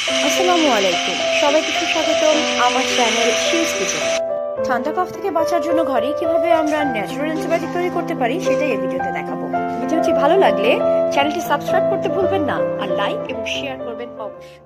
আসসালামু আলাইকুম, সবাইকে সুস্বাগতম আমার চ্যানেল শিউজ কিচেন। ঠান্ডা কফ থেকে বাঁচার জন্য ঘরে কিভাবে আমরা ন্যাচারাল অ্যান্টিবায়োটিক তৈরি করতে পারি সেটাই এই ভিডিওতে দেখাবো। ভিডিওটি ভালো লাগলে চ্যানেলটি সাবস্ক্রাইব করতে ভুলবেন না, আর লাইক এবং শেয়ার করবেন অবশ্যই।